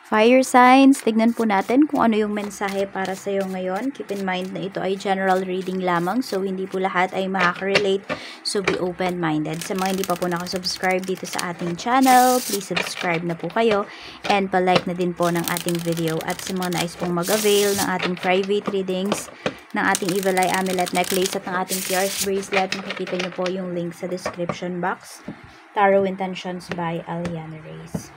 Fire signs, tignan po natin kung ano yung mensahe para sa iyo ngayon. Keep in mind na ito ay general reading lamang, so hindi po lahat ay makaka-relate, so be open-minded. Sa mga hindi pa po nakasubscribe dito sa ating channel, please subscribe na po kayo and palike na din po ng ating video. At sa mga nais pong mag-avail ng ating private readings, ng ating Evil Eye Amulet Necklace at ng ating Pierce Bracelet, makikita nyo po yung link sa description box. Tarot Intentions by Aliana Reyes.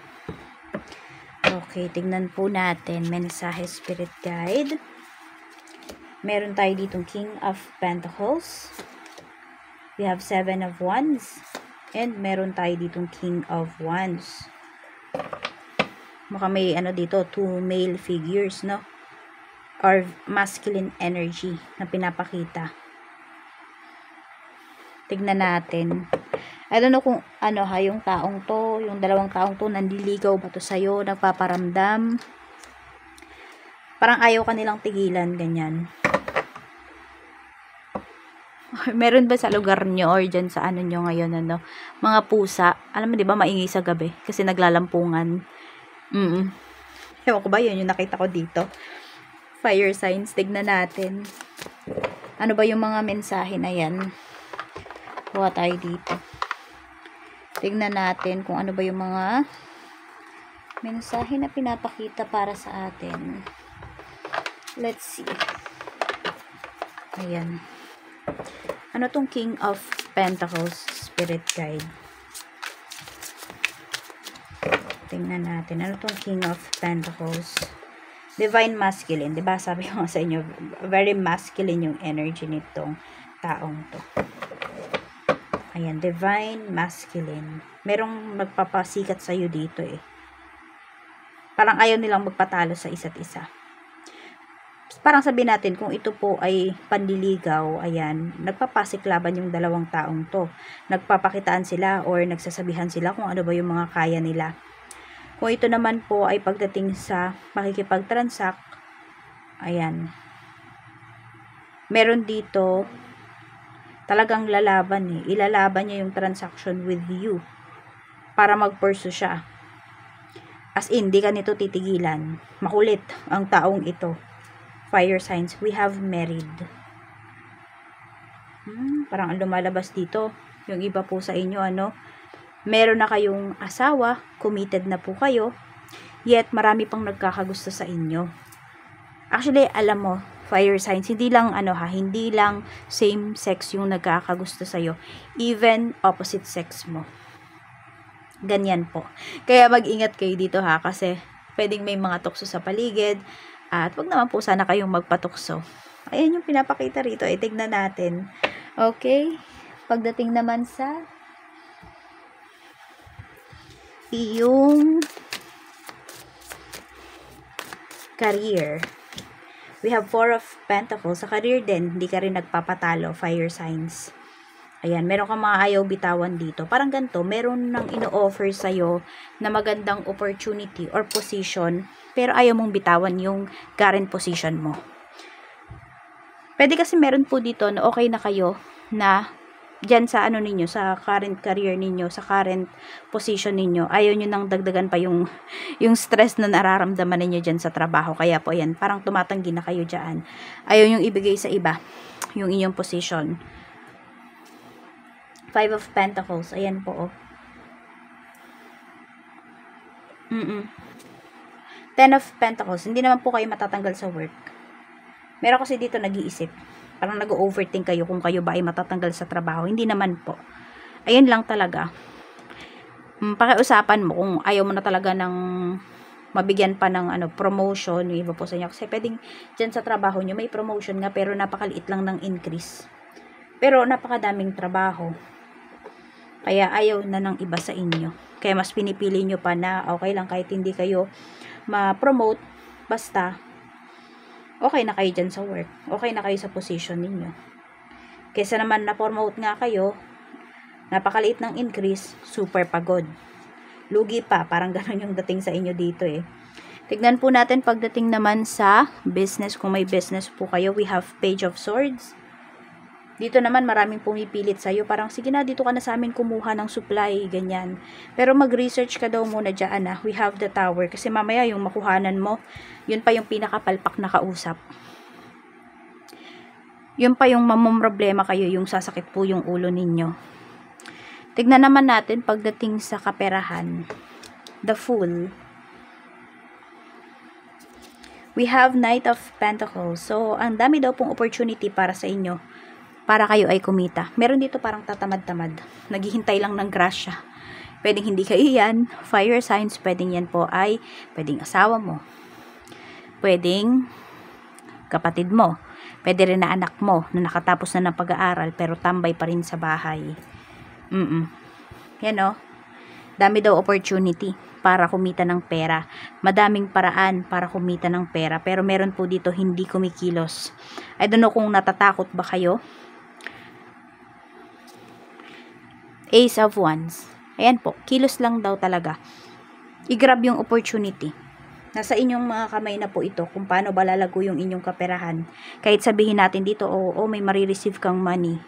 Okay, tignan po natin. Mensahe Spirit Guide. Meron tayo ditong King of Pentacles. We have 7 of Wands. And meron tayo ditong King of Wands. Maka may ano dito, 2 male figures, no? Or masculine energy na pinapakita. Tignan natin. I don't know kung ano ha, yung taong to, yung dalawang taong to, nandiligaw ba to sa'yo, nagpaparamdam. Parang ayaw ka nilang tigilan, ganyan. Meron ba sa lugar nyo or dyan sa ano nyo ngayon, ano, mga pusa, alam mo diba, maingay sa gabi, kasi naglalampungan. Ewan ko ba, yun yung nakita ko dito. Fire signs, tignan natin. Ano ba yung mga mensahe na yan? Kuha tayo dito. Tignan natin kung ano ba yung mga mensahe na pinapakita para sa atin. Let's see. Ayan. Ano tong King of Pentacles Spirit Guide? Tingnan natin. Ano tong King of Pentacles? Divine Masculine. Diba sabi ko sa inyo, very masculine yung energy nitong taong to. Ayan, Divine Masculine. Merong magpapasikat sa'yo dito eh. Parang ayaw nilang magpatalo sa isa't isa. Parang sabihin natin, kung ito po ay panliligaw, ayan, nagpapasiklaban yung dalawang taong to. Nagpapakitaan sila or nagsasabihan sila kung ano ba yung mga kaya nila. Kung ito naman po ay pagdating sa makikipag-transact, ayan, meron dito talagang lalaban eh. Ilalaban niya yung transaction with you para mag-pursue siya. As in, di ka nito titigilan. Makulit ang taong ito. Fire signs, we have married. Parang ang lumalabas dito. Yung iba po sa inyo, ano, meron na kayong asawa, committed na po kayo, yet marami pang nagkakagusto sa inyo. Actually, alam mo, fire signs, hindi lang ano ha, hindi lang same sex yung nagkakagusto sa'yo, even opposite sex mo. Ganyan po. Kaya mag-ingat kayo dito ha, kasi pwedeng may mga tukso sa paligid, at wag naman po sana kayong magpatukso. Ayan yung pinapakita rito, tignan natin. Okay, pagdating naman sa yung career, we have 4 of Pentacles. Sa career din, hindi ka rin nagpapatalo, fire signs. Ayan, meron kang mga ayaw bitawan dito. Parang ganito, meron nang ino-offer sa'yo na magandang opportunity or position, pero ayaw mong bitawan yung current position mo. Pwede kasi meron po dito na okay na kayo na dyan sa ano ninyo, sa current career ninyo, sa current position ninyo, ayaw nyo nang dagdagan pa yung stress na nararamdaman ninyo dyan sa trabaho. Kaya po ayan, parang tumatanggi na kayo dyan. Ayaw nyo ibigay sa iba yung inyong position. 5 of Pentacles, ayan po oh. 10 of Pentacles, hindi naman po kayo matatanggal sa work. Meron kasi dito nag-iisip. Parang nag-overthink kayo kung kayo ba ay matatanggal sa trabaho. Hindi naman po. Ayun lang talaga. Pakiusapan mo kung ayaw mo na talaga ng mabigyan pa ng ano, promotion, yung iba po sa inyo. Kasi pwedeng dyan sa trabaho nyo, may promotion nga, pero napakaliit lang ng increase. Pero napakadaming trabaho. Kaya ayaw na ng iba sa inyo. Kaya mas pinipili nyo pa na okay lang kahit hindi kayo ma-promote, basta okay na kayo dyan sa work. Okay na kayo sa position ninyo. Kesa naman na-promote nga kayo, napakaliit ng increase, super pagod. Lugi pa, parang ganun yung dating sa inyo dito eh. Tignan po natin pagdating naman sa business. Kung may business po kayo, we have Page of Swords. Dito naman maraming pumipilit sa'yo. Parang, sige na, dito ka na sa amin kumuha ng supply, ganyan. Pero mag-research ka daw muna dyan, We have the tower. Kasi mamaya yung makuhanan mo, yun pa yung pinakapalpak na kausap. Yun pa yung mamumroblema kayo, yung sasakit po yung ulo ninyo. Tignan naman natin pagdating sa kaperahan. The Fool. We have Knight of Pentacles. So, ang dami daw pong opportunity para sa inyo. Para kayo ay kumita. Meron dito parang tatamad-tamad. Naghihintay lang ng grasya. Pwedeng hindi kayo yan. Fire signs, pwedeng yan po ay pwedeng asawa mo. Pwedeng kapatid mo. Pwede rin na anak mo na nakatapos na ng pag-aaral pero tambay pa rin sa bahay. Yan o. Dami daw opportunity para kumita ng pera. Madaming paraan para kumita ng pera. Pero meron po dito hindi kumikilos. I don't know kung natatakot ba kayo. Ace of Wands. Ayan po, kilos lang daw talaga. I-grab yung opportunity. Nasa inyong mga kamay na po ito kung paano ba lalago yung inyong kaperahan. Kahit sabihin natin dito, may marireceive kang money.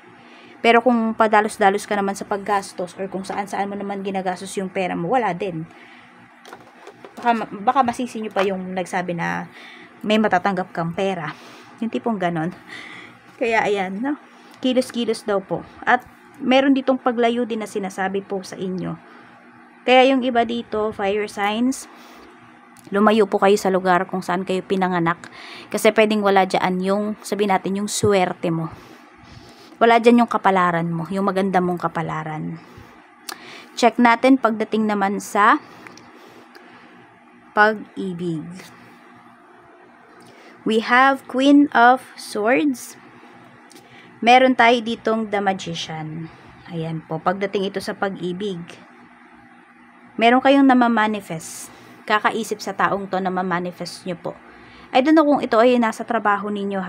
Pero kung padalos-dalos ka naman sa paggastos or kung saan-saan mo naman ginagastos yung pera mo, wala din. Baka masisi nyo pa yung nagsabi na may matatanggap kang pera. Yung tipong ganon. Kaya ayan, kilos-kilos daw po. At meron ditong paglayo din na sinasabi po sa inyo. Kaya yung iba dito, fire signs, lumayo po kayo sa lugar kung saan kayo pinanganak. Kasi pwedeng wala dyan yung, sabihin natin, yung swerte mo. Wala dyan yung kapalaran mo, yung maganda mong kapalaran. Check natin pagdating naman sa pag-ibig. We have Queen of Swords. Meron tayo ditong The Magician. Ayan po, pagdating ito sa pag-ibig. Meron kayong namamanifest. Kakaisip sa taong to na mamanifest nyo po. I don't know kung ito ay nasa trabaho ninyo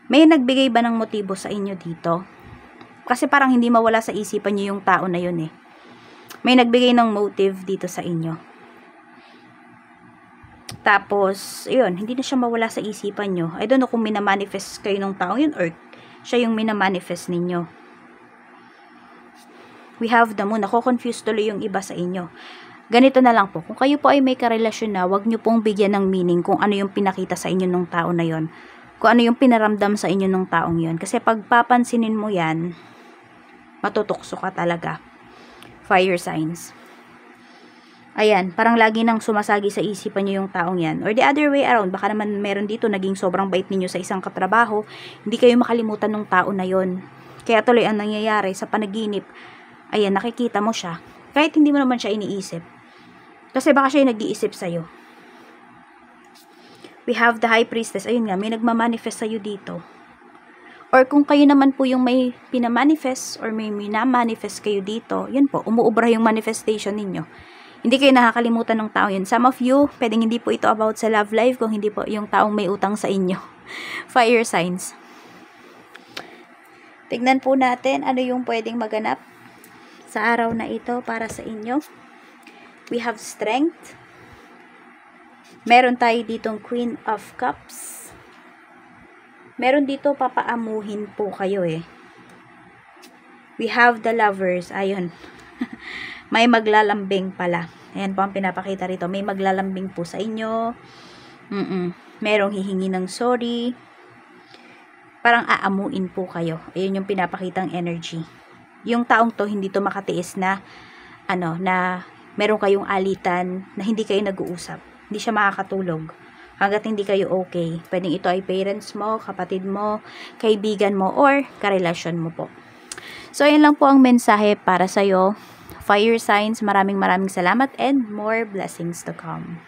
May nagbigay ba ng motibo sa inyo dito? Kasi parang hindi mawala sa isipan nyo yung tao na yun May nagbigay ng motive dito sa inyo. Tapos, yun, hindi na siya mawala sa isipan nyo. I don't know kung minamanifest kayo ng taong yun or siya yung minamanifest ninyo. We have the Moon. Nako-confuse tuloy yung iba sa inyo. Ganito na lang po. Kung kayo po ay may karelasyon na, wag nyo pong bigyan ng meaning kung ano yung pinakita sa inyo ng tao na yon. Kung ano yung pinaramdam sa inyo ng taong yon. Kasi pag papansinin mo yan, matutukso ka talaga. Fire signs. Ayan, parang lagi nang sumasagi sa isipan nyo yung taong yan. Or the other way around, baka naman meron dito naging sobrang bait ninyo sa isang katrabaho, hindi kayo makalimutan ng tao na yon. Kaya tuloy ang nangyayari sa panaginip, ayan, nakikita mo siya. Kahit hindi mo naman siya iniisip. Kasi baka siya yung nag-iisip sa'yo. We have the High Priestess. Ayun nga, may nagmamanifest sa'yo dito. Or kung kayo naman po yung may pinamanifest or may minamanifest kayo dito, yun po, umuubra yung manifestation ninyo. Hindi kayo nakakalimutan ng tao yun. Some of you, pwedeng hindi po ito about sa love life kung hindi po yung taong may utang sa inyo. Fire signs. Tignan po natin ano yung pwedeng maganap sa araw na ito para sa inyo. We have Strength. Meron tayo ditong Queen of Cups. Meron dito papaamuhin po kayo We have the Lovers. Ayun. May maglalambing pala. Ayan po ang pinapakita rito. May maglalambing po sa inyo. Merong hihingi ng sorry. Parang aamuin po kayo. Ayun yung pinapakitang energy. Yung taong to, hindi to makatiis na, na meron kayong alitan, na hindi kayo nag-uusap. Hindi siya makakatulog. Hanggat hindi kayo okay. Pwedeng ito ay parents mo, kapatid mo, kaibigan mo, or karelasyon mo po. So, ayan lang po ang mensahe para sa'yo. Fire signs, maraming salamat and more blessings to come.